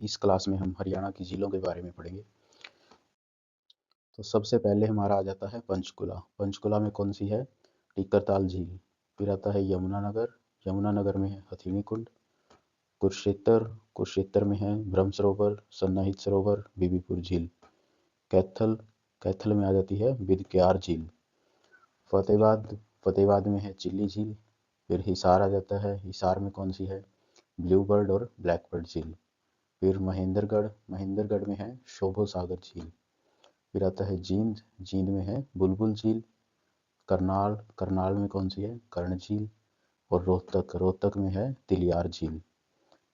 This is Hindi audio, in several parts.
इस क्लास में हम हरियाणा की झीलों के बारे में पढ़ेंगे। तो सबसे पहले हमारा आ जाता है पंचकुला। पंचकुला में कौन सी है? टिक्करताल झील। फिर आता है यमुनानगर। यमुनानगर में है हथिनी कुंड। कुरुक्षेत्र। कुरुक्षेत्र में है ब्रह्म सरोवर, सन्नाहित सरोवर, बीबीपुर झील। कैथल। कैथल में आ जाती है बिदक्यार झील। फतेहाबाद। फतेहाबाद में है चिल्ली झील। फिर हिसार आ जाता है। हिसार में कौन सी है? ब्लू बर्ड और ब्लैक बर्ड झील। फिर महेंद्रगढ़। महेंद्रगढ़ में है शोभो सागर झील। फिर आता है जींद। जींद में है बुलबुल झील। करनाल। करनाल में कौन सी है? कर्ण झील। और रोहतक। रोहतक में है तिलियार झील।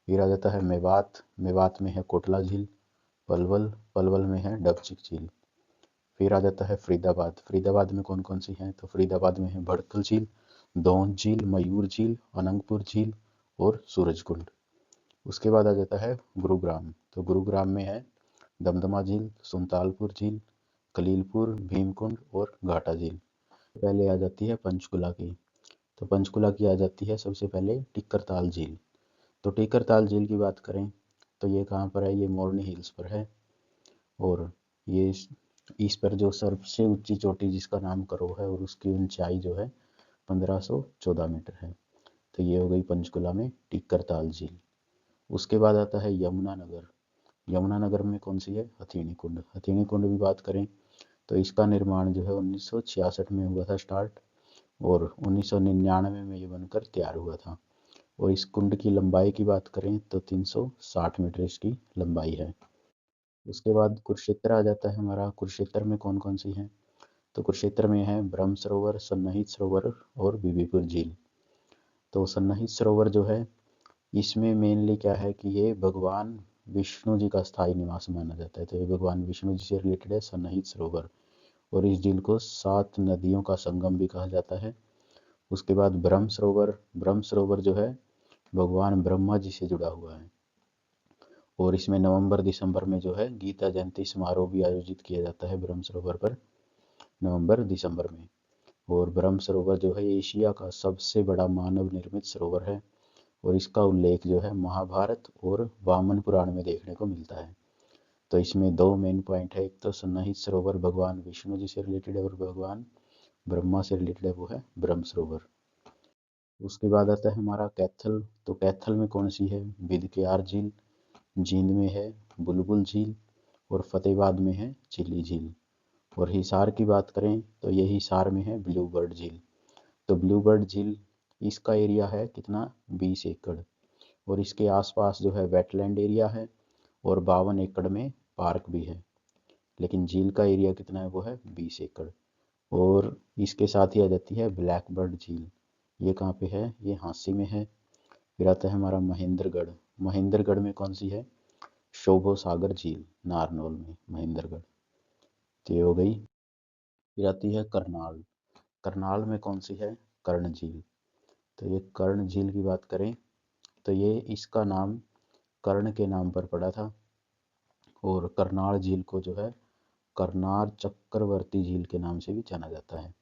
फिर आ जाता है मेवात। मेवात में है कोटला झील। पलवल। पलवल में है डबचिक झील। फिर आ जाता है फरीदाबाद। फरीदाबाद में कौन कौन सी है? तो फरीदाबाद में है भड़कल झील, दोंद झील, मयूर झील, अनंगपुर झील और सूरजकुंड। उसके बाद आ जाता है गुरुग्राम। तो गुरुग्राम में है दमदमा झील, सुल्तानपुर झील, कलीलपुर, भीमकुंड और घाटा झील। पहले आ जाती है पंचकुला की। तो पंचकुला की आ जाती है सबसे पहले टिक्करताल झील। तो टिक्करताल झील की बात करें तो ये कहाँ पर है? ये मोरनी हिल्स पर है। और ये इस पर जो सबसे ऊंची चोटी जिसका नाम करो है और उसकी ऊंचाई जो है 1514 मीटर है। तो ये हो गई पंचकुला में टिक्करताल झील। उसके बाद आता है यमुनानगर। यमुनानगर में कौन सी है? हथिनी कुंड। हथिनी कुंड की बात करें तो इसका निर्माण जो है 1966 में हुआ था स्टार्ट, और 1999 में ये बनकर तैयार हुआ था। और इस कुंड की लंबाई की बात करें तो 360 मीटर इसकी लंबाई है। उसके बाद कुरुक्षेत्र आ जाता है हमारा। कुरुक्षेत्र में कौन कौन सी है? तो कुरुक्षेत्र में है ब्रह्म सरोवर, सन्नाहित सरोवर और बीबीपुर झील। तो सन्नाहित सरोवर जो है इसमें मेनली क्या है कि ये भगवान विष्णु जी का स्थायी निवास माना जाता है। तो ये भगवान विष्णु जी से रिलेटेड है सन्नाहित सरोवर। और इस झील को 7 नदियों का संगम भी कहा जाता है। उसके बाद ब्रह्म सरोवर। ब्रह्म सरोवर जो है भगवान ब्रह्मा जी से जुड़ा हुआ है। और इसमें नवंबर दिसंबर में जो है गीता जयंती समारोह भी आयोजित किया जाता है ब्रह्म सरोवर पर, नवंबर दिसंबर में। और ब्रह्म सरोवर जो है एशिया का सबसे बड़ा मानव निर्मित सरोवर है। और इसका उल्लेख जो है महाभारत और वामन पुराण में देखने को मिलता है। तो इसमें दो मेन पॉइंट है, एक तो सन्नाहित सरोवर भगवान विष्णु जी से रिलेटेड है और भगवान ब्रह्मा से रिलेटेड है, वो है ब्रह्म सरोवर। उसके बाद आता है हमारा कैथल। तो कैथल में कौन सी है? बिदक्यार झील। जींद में है बुलबुल झील। और फतेहाबाद में है चिल्ली झील। और हिसार की बात करें तो ये हिसार में है ब्लू बर्ड झील। तो ब्लू बर्ड झील इसका एरिया है कितना? 20 एकड़। और इसके आसपास जो है वेटलैंड एरिया है और 52 एकड़ में पार्क भी है। लेकिन झील का एरिया कितना है? वो है 20 एकड़। और इसके साथ ही आ जाती है ब्लैक बर्ड झील। ये कहाँ पे है? ये हांसी में है। फिर आता है हमारा महेंद्रगढ़। महेंद्रगढ़ में कौन सी है? शोभो सागर झील, नारनौल में महेंद्रगढ़। तो ये हो गई। फिर आती है करनाल। करनाल में कौन सी है? कर्ण झील। तो ये कर्ण झील की बात करें तो ये इसका नाम कर्ण के नाम पर पड़ा था। और करनाल झील को जो है करनार चक्रवर्ती झील के नाम से भी जाना जाता है।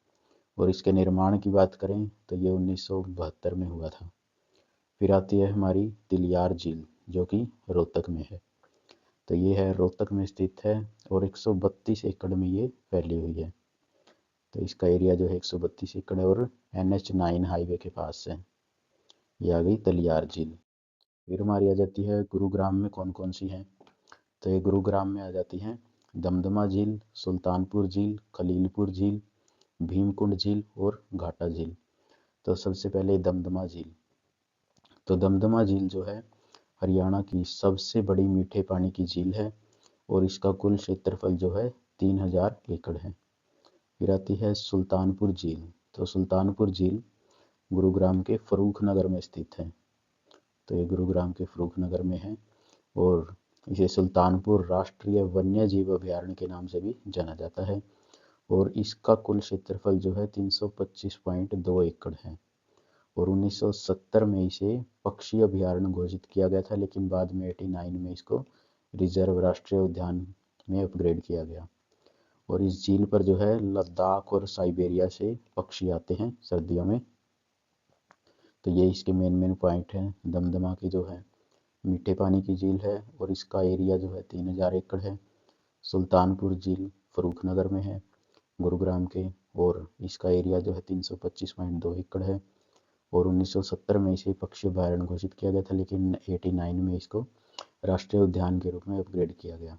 और इसके निर्माण की बात करें तो ये 1972 में हुआ था। फिर आती है हमारी तिलियार झील जो कि रोहतक में है। तो ये है रोहतक में स्थित है और 132 एकड़ में ये फैली हुई है। तो इसका एरिया जो है 132 एकड़ है और NH9 हाईवे के पास है। ये आ गई तिलियार झील। फिर हमारी आ जाती है गुरुग्राम में कौन कौन सी है? तो ये गुरुग्राम में आ जाती हैं दमदमा झील, सुल्तानपुर झील, खलीलपुर झील, भीमकुंड झील और घाटा झील। तो सबसे पहले दमदमा झील। तो दमदमा झील जो है हरियाणा की सबसे बड़ी मीठे पानी की झील है और इसका कुल क्षेत्रफल जो है 3000 एकड़ है। फिर आती है सुल्तानपुर झील। तो सुल्तानपुर झील गुरुग्राम के फरूख नगर में स्थित है। तो ये गुरुग्राम के फरूख नगर में है और इसे सुल्तानपुर राष्ट्रीय वन्य जीव अभयारण्य के नाम से भी जाना जाता है। और इसका कुल क्षेत्रफल जो है 325.2 एकड़ है। और 1970 में इसे पक्षी अभयारण्य घोषित किया गया था, लेकिन बाद में 89 में इसको रिजर्व राष्ट्रीय उद्यान में अपग्रेड किया गया। और इस झील पर जो है लद्दाख और साइबेरिया से पक्षी आते हैं सर्दियों में। तो ये इसके मेन मेन पॉइंट हैं दमदमा के जो है। मीठे पानी की झील है और इसका एरिया जो है 3000 एकड़ है। सुल्तानपुर झील फर्रुखनगर में है, गुरुग्राम के, और इसका एरिया जो है 325.2 एकड़ है। और 1970 में इसे पक्षी अभयारण्य घोषित किया गया था, लेकिन 89 में इसको राष्ट्रीय उद्यान के रूप में अपग्रेड किया गया।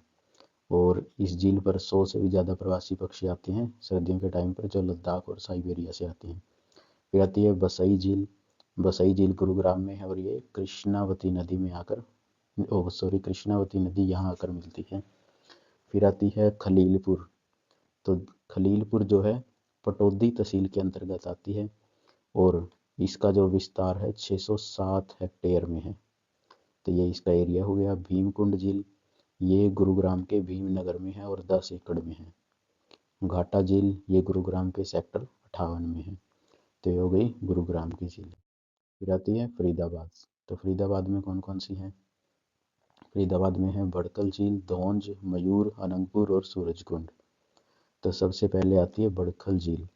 और इस झील पर 100 से भी ज़्यादा प्रवासी पक्षी आते हैं सर्दियों के टाइम पर, जो लद्दाख और साइबेरिया से आते हैं। फिर आती है बसई झील। बसई झील गुरुग्राम में है और ये कृष्णावती नदी में आकर कृष्णावती नदी यहाँ आकर मिलती है। फिर आती है खलीलपुर। तो खलीलपुर जो है पटौदी तहसील के अंतर्गत आती है और इसका जो विस्तार है 607 हेक्टेयर में है। तो ये इसका एरिया हो गया। भीमकुंड झील, ये गुरुग्राम के भीमनगर में है और 10 एकड़ में है। घाटा झील, ये गुरुग्राम के सेक्टर 58 में है। तो ये हो गई गुरुग्राम की झील। फिर आती है फरीदाबाद। तो फरीदाबाद में कौन कौन सी है? फरीदाबाद में है बड़कल झील, धौंज, मयूर, अनंगपुर और सूरजकुंड। तो सबसे पहले आती है बड़खल झील।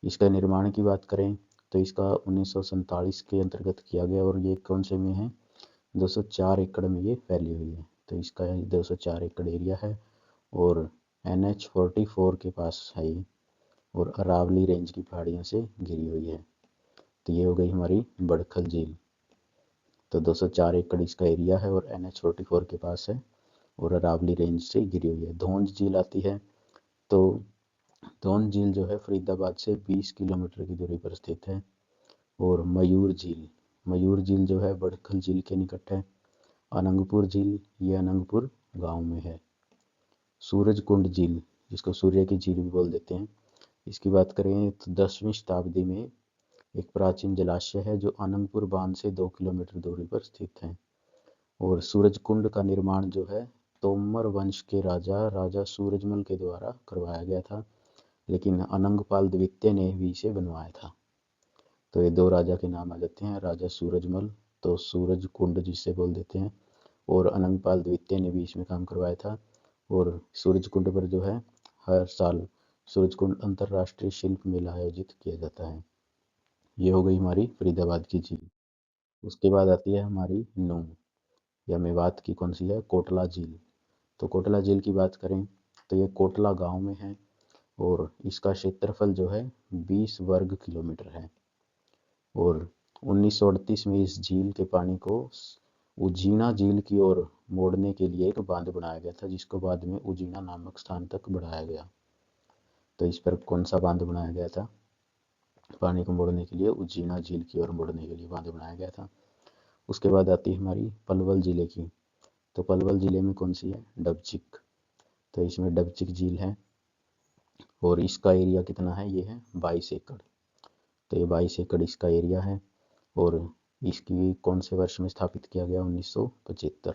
इसका निर्माण की बात करें तो इसका 1947 के अंतर्गत किया गया और ये कौन से में है? 204 एकड़ में ये फैली हुई है। तो इसका 204 एकड़ एरिया है और NH-44 के पास है ये, और अरावली रेंज की पहाड़ियों से घिरी हुई है। तो ये हो गई हमारी बड़खल झील। तो 204 एकड़ इसका एरिया है और NH-44 के पास है और अरावली रेंज से घिरी हुई है। धौंज झील आती है। तो धौंज झील जो है फरीदाबाद से 20 किलोमीटर की दूरी पर स्थित है। और मयूर झील जो है बड़खल झील के निकट है। अनंगपुर झील, ये अनंगपुर गांव में है। सूरजकुंड झील, जिसको सूर्य की झील भी बोल देते हैं, इसकी बात करें तो 10वीं शताब्दी में एक प्राचीन जलाशय है जो अनंगपुर बांध से 2 किलोमीटर दूरी पर स्थित है। और सूरजकुंड का निर्माण जो है तोमर वंश के राजा सूरजमल के द्वारा करवाया गया था, लेकिन अनंगपाल द्वितीय ने भी इसे बनवाया था। तो ये 2 राजा के नाम आ जाते हैं, राजा सूरजमल, तो सूरजकुंड जिसे बोल देते हैं, और अनंगपाल द्वितीय ने भी इसमें काम करवाया था। और सूरजकुंड पर जो है हर साल सूरजकुंड अंतर्राष्ट्रीय शिल्प मेला आयोजित किया जाता है। ये हो गई हमारी फरीदाबाद की झील। उसके बाद आती है हमारी नूंह या मेवात की कौन सी है? कोटला झील। तो कोटला झील की बात करें तो ये कोटला गांव में है और इसका क्षेत्रफल जो है 20 वर्ग किलोमीटर है। और 1938 में इस झील के पानी को उजीना झील की ओर मोड़ने के लिए एक बांध बनाया गया था, जिसको बाद में उजीना नामक स्थान तक बढ़ाया गया। तो इस पर कौन सा बांध बनाया गया था? पानी को मोड़ने के लिए उजीना झील की ओर मोड़ने के लिए बांध बनाया गया था। उसके बाद आती है हमारी पलवल जिले की। तो पलवल जिले में कौन सी है? डबचिक। तो इसमें डबचिक झील है और इसका एरिया कितना है? ये है 22 एकड़। तो ये 22 एकड़ इसका एरिया है और इसकी कौन से वर्ष में स्थापित किया गया? 1975।